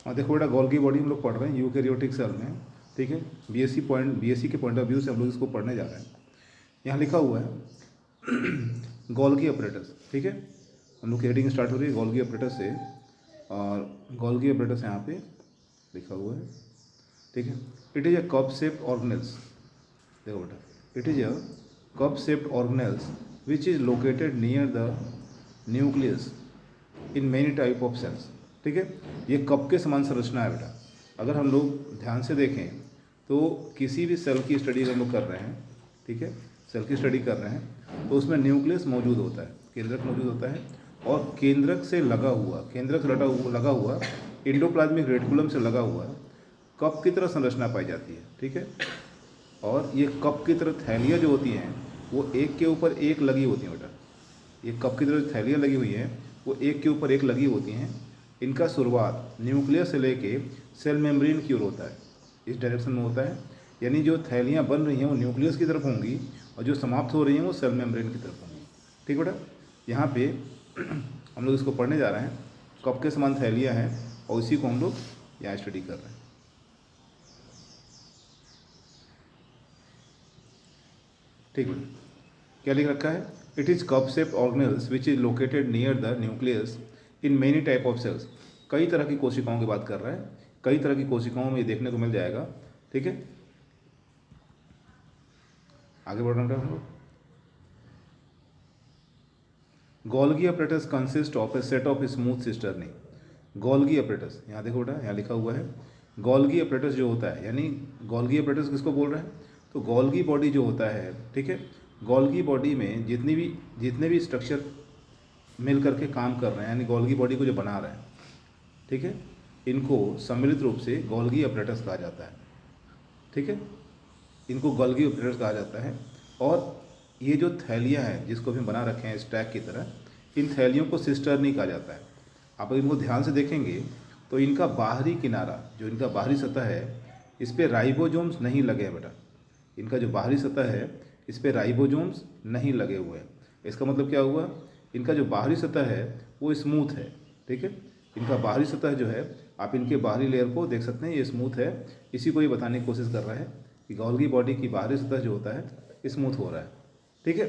हाँ देखो बेटा, गोल्गी बॉडी हम लोग पढ़ रहे हैं यूकैरियोटिक सेल में, ठीक है। बीएससी के पॉइंट ऑफ व्यू से हम लोग इसको पढ़ने जा रहे हैं। यहाँ लिखा हुआ है गोल्गी अपरेटस, ठीक है। हम लोग की हेडिंग स्टार्ट हो रही है गोल्गी अपरेटस से, और गोल्गी अपरेटस यहाँ पे लिखा हुआ है, ठीक है। It is a cup shaped organelles, देखो बेटा, it is a cup shaped organelles which is located near the nucleus in many type of cells, ठीक है। ये कप के समान संरचना है बेटा। अगर हम लोग ध्यान से देखें तो किसी भी सेल की स्टडी हम लोग कर रहे हैं, ठीक है, सेल की स्टडी कर रहे हैं तो उसमें न्यूक्लियस मौजूद होता है, केंद्रक मौजूद होता है, और केंद्रक से लगा हुआ एंडोप्लाज्मिक रेटिकुलम से लगा हुआ कप की तरह संरचना पाई जाती है, ठीक है। और ये कप की तरह थैलियाँ जो होती हैं वो एक के ऊपर एक लगी होती हैं बेटा। ये कप की तरह थैलियाँ लगी हुई हैं वो एक के ऊपर एक लगी होती हैं। इनका शुरुआत न्यूक्लियस से लेके सेल मेम्ब्रेन की ओर होता है, इस डायरेक्शन में होता है। यानी जो थैलियाँ बन रही हैं वो न्यूक्लियस की तरफ होंगी और जो समाप्त हो रही हैं वो सेल मेम्ब्रेन की तरफ होंगी, ठीक बेटा। यहाँ पे हम लोग इसको पढ़ने जा रहे हैं, कप के समान थैलियाँ हैं और इसी को हम लोग यहाँ स्टडी कर रहे हैं, ठीक है। क्या लिख रखा है? It is cup shape organelles which is located near the nucleus in many type of cells. कई तरह की कोशिकाओं की बात कर रहा है, कई तरह की कोशिकाओं में ये देखने को मिल जाएगा, ठीक है। आगे बढ़ रहे हैं हम लोग। Golgi apparatus consist of A set of smooth cisternae. Golgi apparatus, यहाँ देखो बेटा, यहाँ लिखा हुआ है गोल्गी अपरेटस जो होता है, यानी गोल्गी अपरेटस किसको बोल रहे हैं? तो गोल्गी बॉडी जो होता है, ठीक है, गोल्गी बॉडी में जितने भी स्ट्रक्चर मिल करके काम कर रहे हैं, यानी गोल्गी बॉडी को जो बना रहे हैं, ठीक है, इनको सम्मिलित रूप से गोल्गी अपरेटस कहा जाता है, ठीक है। इनको गोल्गी अपरेटस कहा जाता है। और ये जो थैलियाँ हैं जिसको हम बना रखे हैं स्टैक की तरह, इन थैलियों को सिस्टर्नी कहा जाता है। आप अगर इनको ध्यान से देखेंगे तो इनका बाहरी किनारा, जो इनका बाहरी सतह है, इस पर राइबोसोम्स नहीं लगे हैं बेटा। इनका जो बाहरी सतह है इस पर राइबोसोम्स नहीं लगे हुए हैं। इसका मतलब क्या हुआ? इनका जो बाहरी सतह है वो स्मूथ है, ठीक है। इनका बाहरी सतह जो है, आप इनके बाहरी लेयर को देख सकते हैं, ये स्मूथ है। इसी को ये बताने की कोशिश कर रहा है कि गोल्गी बॉडी की बाहरी सतह जो होता है स्मूथ हो रहा है, ठीक है।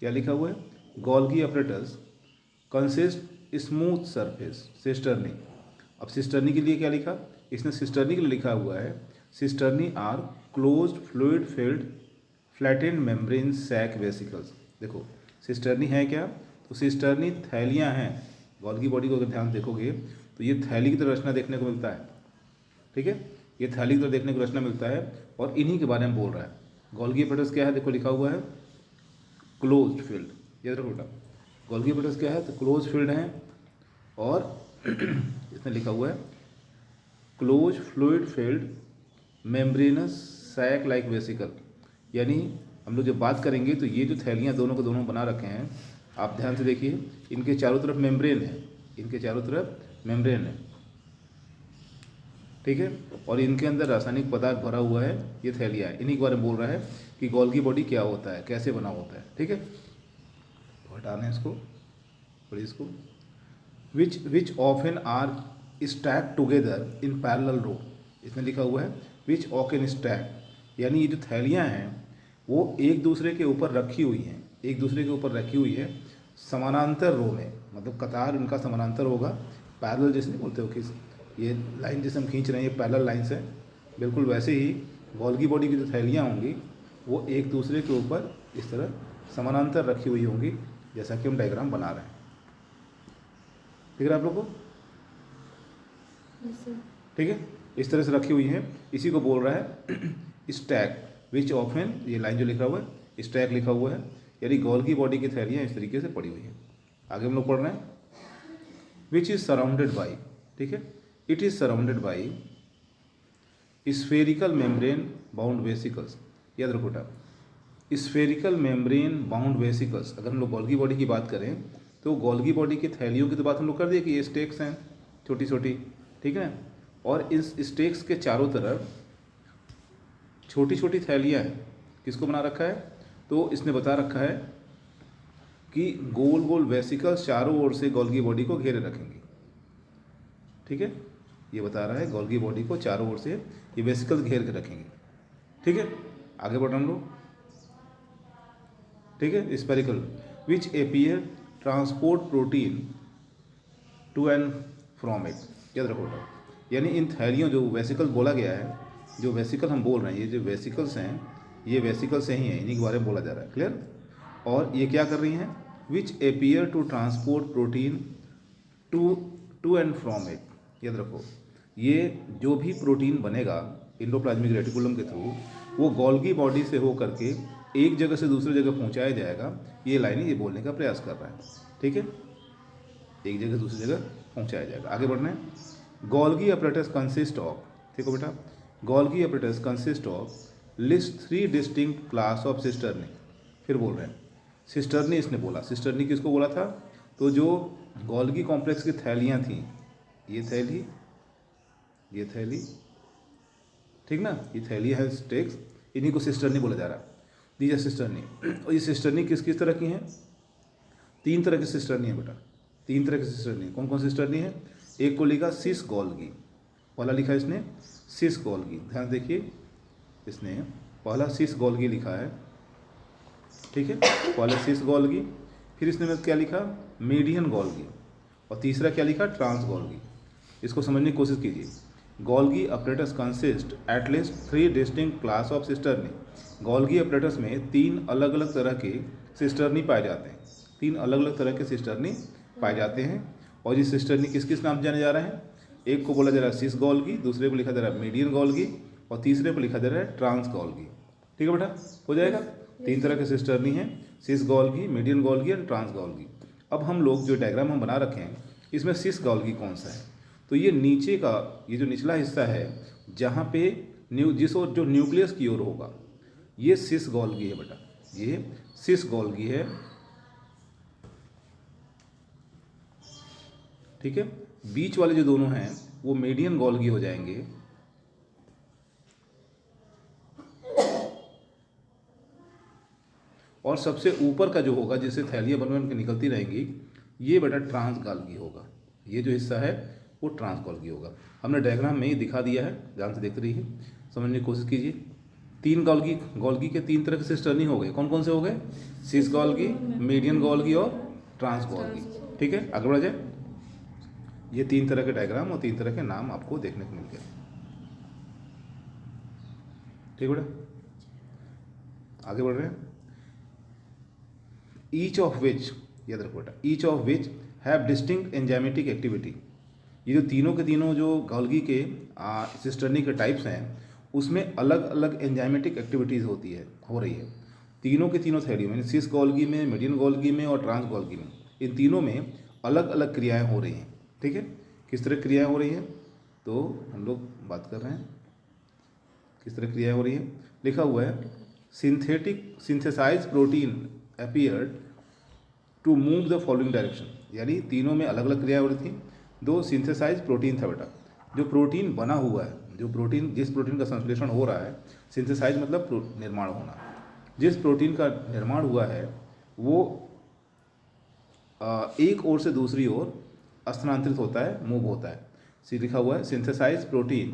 क्या लिखा हुआ है? Golgi apparatus consist smooth surface cisternae. अब सिस्टर्नी के लिए क्या लिखा? इसने सिस्टर्नी के लिए लिखा हुआ है cisternae are closed fluid filled flattened membrane sac vesicles. देखो सिस्टर्नी है क्या? तो सिस्टर्नी थैलियाँ हैं। गोल्गी बॉडी को अगर ध्यान देखोगे तो ये थैली की तरह रचना देखने को मिलता है, ठीक है। ये थैली की तरह देखने को रचना मिलता है और इन्हीं के बारे में बोल रहा है। गोल्गी अपरेटस क्या है? देखो लिखा हुआ है क्लोज्ड फील्ड, याद रखो बेटा। गोल्गी अपरेटस क्या है? तो क्लोज फील्ड है, और इसमें लिखा हुआ है close fluid field membranous sac like vesicle. यानी हम लोग जब बात करेंगे तो ये जो थैलियाँ दोनों को दोनों बना रखे हैं, आप ध्यान से देखिए, इनके चारों तरफ मेम्ब्रेन है, इनके चारों तरफ मेम्ब्रेन है, ठीक है। और इनके अंदर रासायनिक पदार्थ भरा हुआ है, ये थैलियाँ है। इन्हीं के बारे में बोल रहा है कि गोल्गी बॉडी क्या होता है, कैसे बना होता है, ठीक है। तो हटाना है इसको और इसको। Which often are stack together in parallel row. इसमें लिखा हुआ है विच ऑकन स्टैक, यानी ये जो थैलियाँ हैं वो एक दूसरे के ऊपर रखी हुई हैं, एक दूसरे के ऊपर रखी हुई है समानांतर रो में, मतलब कतार इनका समानांतर होगा। पैरेलल जिसने बोलते हो कि ये लाइन जिसे हम खींच रहे हैं ये पैरेलल लाइन्स है, बिल्कुल वैसे ही गोल्गी बॉडी की जो थैलियाँ होंगी वो एक दूसरे के ऊपर इस तरह समानांतर रखी हुई होंगी, जैसा कि हम डायग्राम बना रहे हैं, ठीक है आप लोग को? ठीक है, इस तरह से रखी हुई हैं। इसी को बोल रहा है स्टैक विच ऑफन, ये लाइन जो लिखा हुआ है स्टैक लिखा हुआ है, यानी गोल्गी बॉडी की थैलियाँ इस तरीके से पड़ी हुई हैं। आगे हम लोग पढ़ रहे हैं विच इज़ सराउंडेड बाई, ठीक है, it is surrounded by spherical membrane bound vesicles. याद रखो बेटा, स्फेरिकल मेम्ब्रेन बाउंड वेसिकल्स। अगर हम लोग गोल्गी बॉडी की बात करें तो गोल्गी बॉडी की थैलियों की तो बात हम लोग कर दिए कि ये स्टेक्स हैं छोटी छोटी, ठीक है। और इस स्टेक्स के चारों तरफ छोटी छोटी थैलियाँ हैं। किसको बना रखा है? तो इसने बता रखा है कि गोल गोल वेसिकल्स चारों ओर से गोल्गी बॉडी को घेरे रखेंगे, ठीक है। ये बता रहा है गोल्गी बॉडी को चारों ओर से ये वेसिकल्स घेर के रखेंगे। ठीक है, आगे बढ़ हम लोग। ठीक है, spherical which appear transport protein to and from it. याद रखो, यानी इन थैलियों जो वेसिकल बोला गया है, जो वेसिकल हम बोल रहे हैं, ये जो वेसिकल्स हैं ये वेसिकल्स से ही हैं, इन्हीं के बारे में बोला जा रहा है। क्लियर। और ये क्या कर रही हैं, which appear to transport protein to and from it. याद रखो, ये जो भी प्रोटीन बनेगा एंडोप्लाज्मिक रेटिकुलम के थ्रू वो गोल्गी बॉडी से हो करके एक जगह से दूसरी जगह पहुंचाया जाएगा। ये लाइनें ये बोलने का प्रयास कर रहा है। ठीक है, एक जगह दूसरी जगह पहुंचाया जाएगा। आगे बढ़ना है। गोल्गी अपरेटस कंसिस्ट ऑफ, देखो बेटा, Golgi apparatus consist of list 3 distinct class of cisternae. फिर बोल रहे हैं सिस्टर्नी, इसने बोला सिस्टर्नी किसको बोला था, तो जो गोल्गी कॉम्प्लेक्स की थैलियाँ थीं, ये थैली, ये थैली, ठीक ना, ये थैली है स्टेक्स, इन्हीं को सिस्टर्नी बोला जा रहा है। These are cisternae. और ये सिस्टर्नी किस किस तरह की हैं, 3 तरह की सिस्टर्नी है बेटा, 3 तरह की सिस्टर्नी। कौन कौन सिस्टर्नी है, एक को लिखा सिस गोल्गी, पहला लिखा इसने सिस गोल्गी, ध्यान देखिए, इसने पहला सिस गोल्गी लिखा है। ठीक है, पहले सिस गोल्गी, फिर इसने क्या लिखा मीडियन गोल्गी, और तीसरा क्या लिखा ट्रांस गोल्गी। इसको समझने की कोशिश कीजिए। Golgi apparatus consist at least 3 distinct class of cisternae. Golgi apparatus में 3 अलग अलग तरह के सिस्टर्नी पाए जाते हैं, 3 अलग अलग तरह के सिस्टर्नी पाए जाते हैं। और ये सिस्टर्नी किस किस नाम से जाने जा रहे हैं, एक को बोला जा रहा है सिस गोल्गी, दूसरे को लिखा जा रहा है मीडियन गोल्गी, और तीसरे को लिखा जा रहा है ट्रांस गोल्गी। ठीक है बेटा, हो जाएगा। 3 तरह के सिस्टर्नी हैं, सिस गोल्गी, मीडियन गोल्गी और ट्रांस गोल्गी। अब हम लोग जो डायग्राम हम बना रखे हैं इसमें सिस गोल्गी कौन सा है, तो ये नीचे का, ये जो निचला हिस्सा है जहाँ पे जिस ओर जो न्यूक्लियस की ओर होगा, ये सिस गोल्गी है बेटा, ये सिस गोल्गी है। ठीक है, बीच वाले जो दोनों हैं वो मीडियन गोल्गी हो जाएंगे, और सबसे ऊपर का जो होगा जिससे थैलियाँ बन बन के निकलती रहेंगी, ये बेटा ट्रांस गोल्गी होगा। ये जो हिस्सा है वो ट्रांस गोल्गी होगा। हमने डायग्राम में ही दिखा दिया है, ध्यान से देखते रहिए, समझने की कोशिश कीजिए। 3 गोल्गी के 3 तरह के सिस्टर्नी हो गए, कौन कौन से हो गए, सिस गोल्गी, मीडियन गोल्गी और ट्रांस गोल्गी। ठीक है, आगे बढ़ा जाए। ये 3 तरह के डायग्राम और 3 तरह के नाम आपको देखने को मिल गए। ठीक बेटा, आगे बढ़ रहे हैं। ईच ऑफ विच, याद रखो बेटा, each of which have distinct enzymatic activity. ये जो तीनों के तीनों जो गोल्गी के सिस्टर्नी के टाइप्स हैं उसमें अलग अलग एंजाइमेटिक एक्टिविटीज़ होती है, हो रही है। तीनों के तीनों थैलियों में, सिस गोल्गी में, मीडियन गोल्गी में और ट्रांस गोल्गी में, इन तीनों में अलग अलग क्रियाएं हो रही हैं। ठीक है, किस तरह क्रियाएं हो रही हैं, तो हम लोग बात कर रहे हैं किस तरह क्रियाएं हो रही हैं। लिखा हुआ है synthesize protein appeared to move the following direction, यानी तीनों में अलग अलग क्रियाएं हो रही थी। 2 सिंथेसाइज प्रोटीन था बेटा, जो प्रोटीन बना हुआ है, जो प्रोटीन, जिस प्रोटीन का संश्लेषण हो रहा है, सिंथेसाइज मतलब निर्माण होना, जिस प्रोटीन का निर्माण हुआ है वो एक ओर से दूसरी ओर स्थानांतरित होता है, मूव होता है। लिखा हुआ है synthesize protein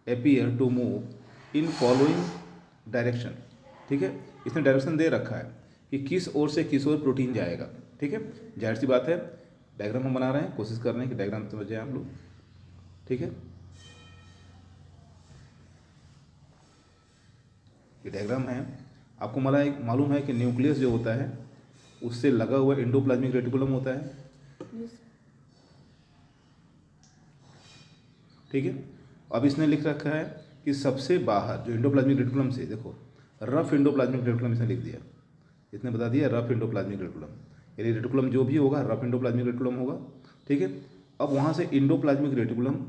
appear to move in following direction. ठीक है, इसने डायरेक्शन दे रखा है कि किस ओर से किस ओर प्रोटीन जाएगा। ठीक है, जाहिर सी बात है, डायग्राम हम बना रहे हैं, कोशिश कर रहे हैं कि डायग्राम समझ जाए आप लोग। ठीक है, ये डायग्राम है। आपको मालूम है कि न्यूक्लियस जो होता है उससे लगा हुआ एंडोप्लाज्मिक रेटिकुलम होता है। ठीक है, अब इसने लिख रखा है कि सबसे बाहर जो एंडोप्लाज्मिक रेटिकुलम से, देखो रफ एंडोप्लाज्मिक रेटिकुलम इसने लिख दिया, इसने बता दिया रफ एंडोप्लाज्मिक रेटिकुलम, यानी रेटिकुलम जो भी होगा रफ एंडोप्लाज्मिक रेटिकुलम होगा। ठीक है, अब वहाँ से endoplasmic reticulum,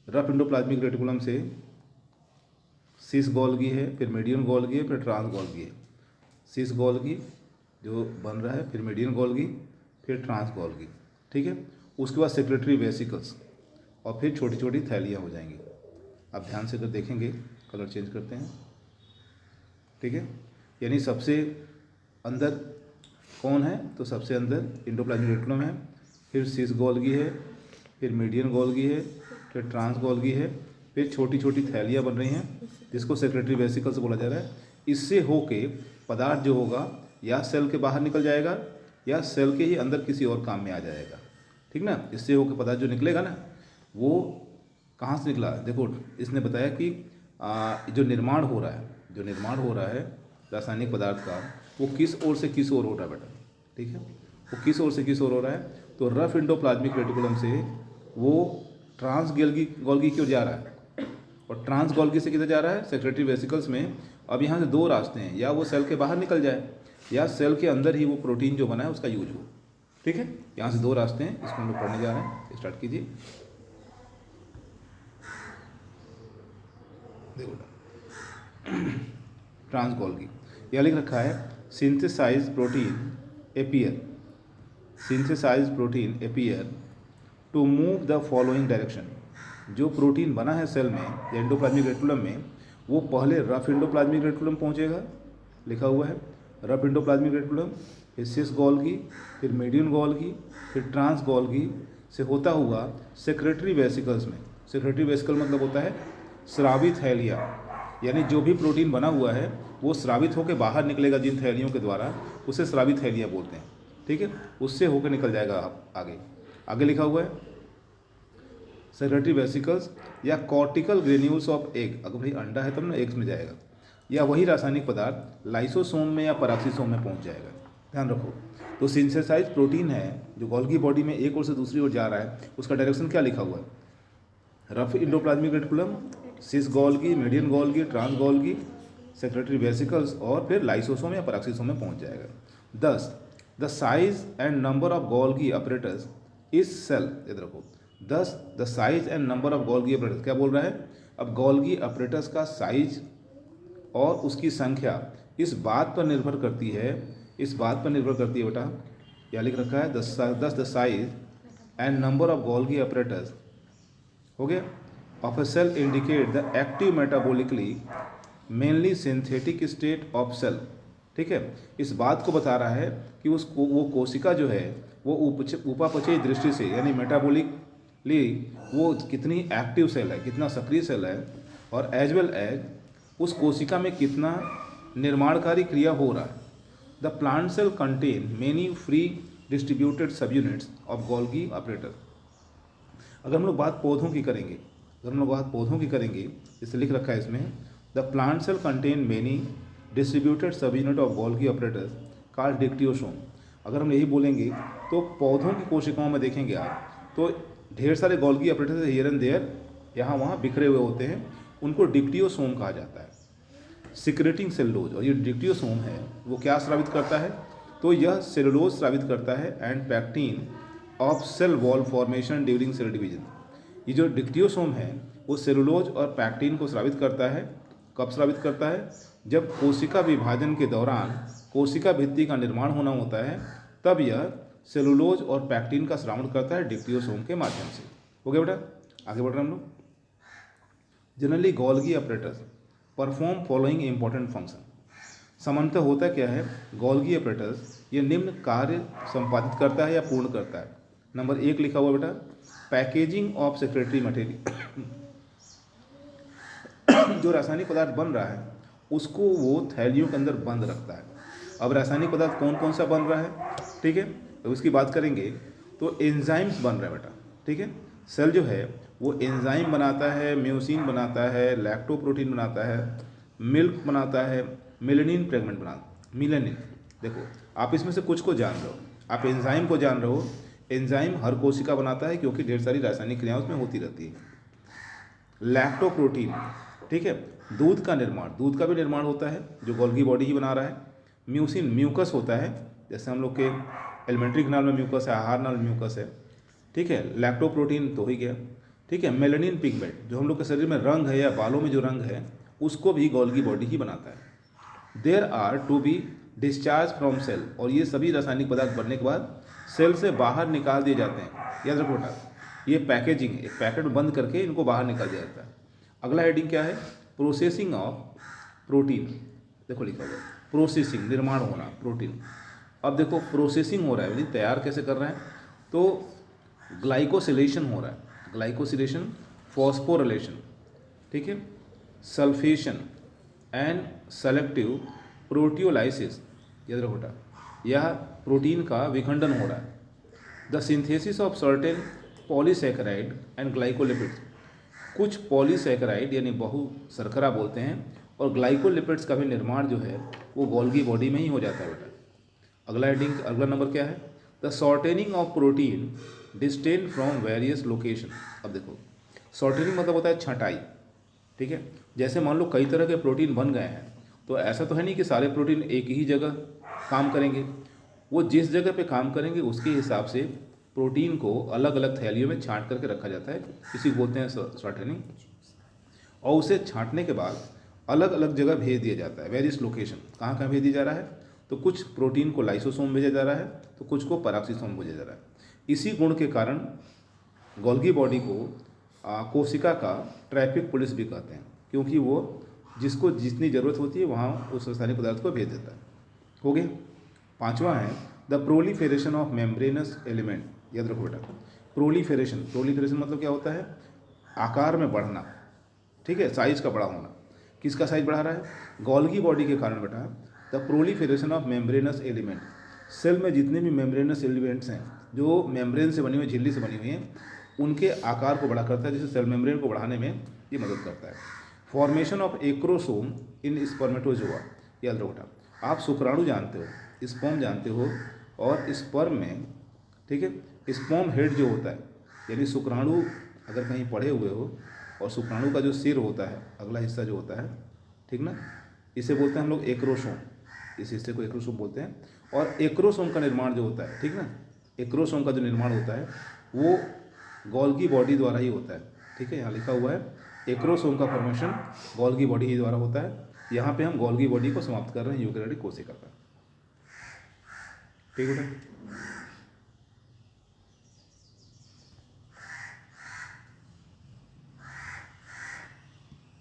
rough endoplasmic reticulum से सिस गोल्गी है, फिर मीडियन गोल्गी है, फिर ट्रांस गोल्गी है। सिस गोल्गी जो बन रहा है, फिर मीडियन गोल्गी, फिर ट्रांस गोल्गी। ठीक है, उसके बाद सेक्रेटरी वेसिकल्स, और फिर छोटी छोटी थैलियाँ हो जाएंगी। अब ध्यान से अगर देखेंगे, कलर चेंज करते हैं। ठीक है, यानी सबसे अंदर कौन है, तो सबसे अंदर एंडोप्लाज्मिक रेटिकुलम है, फिर सिस गोल्गी है, फिर मीडियन गोल्गी है, फिर ट्रांस गोल्गी है, फिर छोटी छोटी थैलियाँ बन रही हैं जिसको सेक्रेटरी वेसिकल्स बोला जा रहा है। इससे होके पदार्थ जो होगा या सेल के बाहर निकल जाएगा या सेल के ही अंदर किसी और काम में आ जाएगा, ठीक ना। इससे होके पदार्थ जो निकलेगा ना वो कहाँ से निकला, देखो इसने बताया कि जो निर्माण हो रहा है रासायनिक पदार्थ का वो किस ओर से किस ओर हो रहा है बेटा, ठीक है, वो किस ओर से किस ओर हो रहा है। तो रफ इंडोप्लाज्मिक रेटिकुलम से वो ट्रांस गोल्गी की ओर जा रहा है और ट्रांस गोल्गी से किधर जा रहा है, सेक्रेटरी वेसिकल्स में। अब यहाँ से दो रास्ते हैं, या वो सेल के बाहर निकल जाए या सेल के अंदर ही वो प्रोटीन जो बना है उसका यूज हो, ठीक है। यहाँ से दो रास्ते हैं, इसको हम लोग पढ़ने जा रहे हैं, स्टार्ट कीजिए। देखो ट्रांस गोल्गी यह लिख रखा है, synthesize protein appear to move the following direction. जो प्रोटीन बना है सेल में या एंडोप्लाज्मिक रेटिकुलम में वो पहले रफ इंडोप्लाज्मिक रेटिकुलम पहुंचेगा, लिखा हुआ है रफ इंडोप्लाज्मिक रेटिकुलम, फिर सिस गोल्गी, फिर मीडियन गोल्गी, फिर ट्रांस गोल्गी से होता हुआ सेक्रेटरी वेसिकल्स में। सेक्रेटरी वेसिकल मतलब होता है स्रावित थैलियाँ, यानी जो भी प्रोटीन बना हुआ है वो स्रावित होकर बाहर निकलेगा जिन थैलियों के द्वारा, उसे स्रावित थैलियाँ बोलते हैं, ठीक है। उससे होकर निकल जाएगा आगे लिखा हुआ है सेक्रेटरी वेसिकल्स या कॉर्टिकल ग्रेन्यूल्स ऑफ एग। अगर भाई अंडा है तब ना एग्स में जाएगा, या वही रासायनिक पदार्थ लाइसोसोम में या पराक्सीसोम में पहुंच जाएगा, ध्यान रखो। तो सिंथेसाइज प्रोटीन है जो गोल्गी बॉडी में एक ओर से दूसरी ओर जा रहा है, उसका डायरेक्शन क्या लिखा हुआ है, rough endoplasmic reticulum, cis Golgi, median Golgi, trans Golgi, secretory vesicles और फिर लाइसोसोम या पराक्सीसोम में पहुंच जाएगा। 10 the size and number of Golgi apparatus is cell, याद रखो 10 the size and number of Golgi apparatus, क्या बोल रहा है, अब गोल्गी अपरेटस का साइज और उसकी संख्या इस बात पर निर्भर करती है बेटा, क्या लिख रखा है 10 the size and number of Golgi apparatus, हो गया, of a cell indicate the active metabolically mainly synthetic state of cell, ठीक है। इस बात को बता रहा है कि वो कोशिका जो है वो उपापचयी दृष्टि से यानी मेटाबॉलिकली वो कितनी एक्टिव सेल है, कितना सक्रिय सेल है, और एज वेल एज उस कोशिका में कितना निर्माणकारी क्रिया हो रहा है। The plant cell contain many free distributed sub units of Golgi operator. अगर हम लोग बात पौधों की करेंगे, जैसे लिख रखा है इसमें, the plant cell contain many distributed sub unit of Golgi operators called dictyosome. अगर हम यही बोलेंगे तो पौधों की कोशिकाओं में देखेंगे आप तो ढेर सारे Golgi operators here and there यहाँ वहाँ बिखरे हुए होते हैं, उनको डिक्टियोसोम कहा जाता है। सिक्रेटिंग सेलुलोज, और ये डिक्टियोसोम है वो क्या स्रावित करता है, तो यह सेलुलोज स्रावित करता है and pectin of cell wall formation during cell division. ये जो डिक्टियोसोम है वो सेलुलोज और पैक्टिन को स्रावित करता है। कब स्रावित करता है, जब कोशिका विभाजन के दौरान कोशिका भित्ति का निर्माण होना होता है, तब यह सेलुलोज और पैक्टिन का स्रावण करता है डिक्टियोसोम के माध्यम से। हो गया बेटा, आगे बढ़ रहे हम लोग। Generally Golgi operators perform following important function. सामान्यतः होता क्या है, गोल्गी ऑपरेटर्स ये निम्न कार्य संपादित करता है या पूर्ण करता है। नंबर 1 लिखा हुआ बेटा, पैकेजिंग ऑफ सेक्रेटरी मटेरियल। जो रासायनिक पदार्थ बन रहा है उसको वो थैलियों के अंदर बंद रखता है। अब रासायनिक पदार्थ कौन कौन सा बन रहा है, ठीक है, तो उसकी बात करेंगे तो एंजाइम्स बन रहा है बेटा, ठीक है। सेल जो है वो एंजाइम बनाता है, म्यूसिन बनाता है, लैक्टोप्रोटीन बनाता है, मिल्क बनाता है, मेलेनिन फ्रेगमेंट बनाता है। मिलेनिन, देखो आप इसमें से कुछ को जान रहे हो, आप एंजाइम को जान रहे हो। एंजाइम हर कोशिका बनाता है क्योंकि ढेर सारी रासायनिक क्रियाएं उसमें होती रहती है। लैक्टोप्रोटीन, ठीक है, दूध का भी निर्माण होता है जो गोल्गी बॉडी ही बना रहा है। म्यूसिन, म्यूकस होता है, जैसे हम लोग के एलिमेंट्री नाल में म्यूकस है, आहार नाल म्यूकस है, ठीक है। लैक्टोप्रोटीन तो ही गया, ठीक है। मेलेनिन पिगमेंट जो हम लोग के शरीर में रंग है या बालों में जो रंग है उसको भी गोल्गी बॉडी ही बनाता है। There are to be discharge from cell, और ये सभी रासायनिक पदार्थ बनने के बाद सेल से बाहर निकाल दिए जाते हैं। याद रखो बेटा, ये पैकेजिंग, एक पैकेट में बंद करके इनको बाहर निकाल दिया जाता है। अगला हेडिंग क्या है, प्रोसेसिंग ऑफ प्रोटीन। देखो लिखा हुआ प्रोसेसिंग, निर्माण होना प्रोटीन। अब देखो प्रोसेसिंग हो रहा है, यानी तैयार कैसे कर रहे हैं, तो ग्लाइकोसिलेशन हो रहा है। ग्लाइकोसिलेशन फॉस्फोरिलेशन, ठीक है, सल्फेशन एंड सेलेक्टिव प्रोटियोलाइसिस, याद रखो बेटा, यह प्रोटीन का विखंडन हो रहा है। The synthesis of certain polysaccharide and glycolipids, कुछ पॉलीसैकेराइड यानी बहु शर्करा बोलते हैं, और ग्लाइकोलिपिड्स का भी निर्माण जो है वो गोल्गी बॉडी में ही हो जाता है बेटा। अगला नंबर क्या है? The shortening of protein distant from various location. अब देखो, शॉर्टेनिंग मतलब होता है छँटाई, ठीक है। जैसे मान लो कई तरह के प्रोटीन बन गए हैं, तो ऐसा तो है नहीं कि सारे प्रोटीन एक ही जगह काम करेंगे। वो जिस जगह पे काम करेंगे उसके हिसाब से प्रोटीन को अलग अलग थैलियों में छांट करके रखा जाता है, इसी को बोलते हैं शॉर्टेनिंग। और उसे छांटने के बाद अलग अलग जगह भेज दिया जाता है, वेरियस लोकेशन। कहाँ कहाँ भेज दिया जा रहा है? तो कुछ प्रोटीन को लाइसोसोम भेजा जा रहा है, तो कुछ को पैराक्सीसोम भेजा जा रहा है। इसी गुण के कारण गोल्गी बॉडी को कोशिका का ट्रैफिक पुलिस भी कहते हैं, क्योंकि वो जिसको जितनी ज़रूरत होती है वहाँ उस रासायनिक पदार्थ को भेज देता है। हो गया। पांचवा है the proliferation of membranous element. याद रखो बेटा, प्रोलीफेरेशन मतलब क्या होता है? आकार में बढ़ना, ठीक है, साइज का बड़ा होना। किसका साइज बढ़ा रहा है? गोल्गी बॉडी के कारण बेटा the proliferation of membranous element, cell में जितने भी मेम्ब्रेनस एलिमेंट्स हैं जो मेम्ब्रेन से बनी हुई, झिल्ली से बनी हुई हैं, उनके आकार को बड़ा करता है, जैसे सेल मेम्ब्रेन को बढ़ाने में ये मदद करता है। Formation of acrosome in spermatozoa. याद रखो बेटा, आप शुक्राणु जानते हो, स्पर्म जानते हो, और स्पर्म में, ठीक है, स्पर्म हेड जो होता है, यानी शुक्राणु अगर कहीं पड़े हुए हो और शुक्राणु का जो सिर होता है, अगला हिस्सा जो होता है, ठीक ना, इसे बोलते हैं हम लोग एक्रोसोम। इस हिस्से को एक्रोसोम बोलते हैं। और एक्रोसोम का निर्माण जो होता है, ठीक ना, एक्रोसोम का जो निर्माण होता है वो गोल्गी बॉडी द्वारा ही होता है, ठीक है। यहाँ लिखा हुआ है एक्रोसोम का फॉर्मेशन गोल्गी बॉडी ही द्वारा होता है। यहाँ पे हम गोल्गी बॉडी को समाप्त कर रहे हैं यूकेरियोटिक कोशिका का, ठीक है बेटा।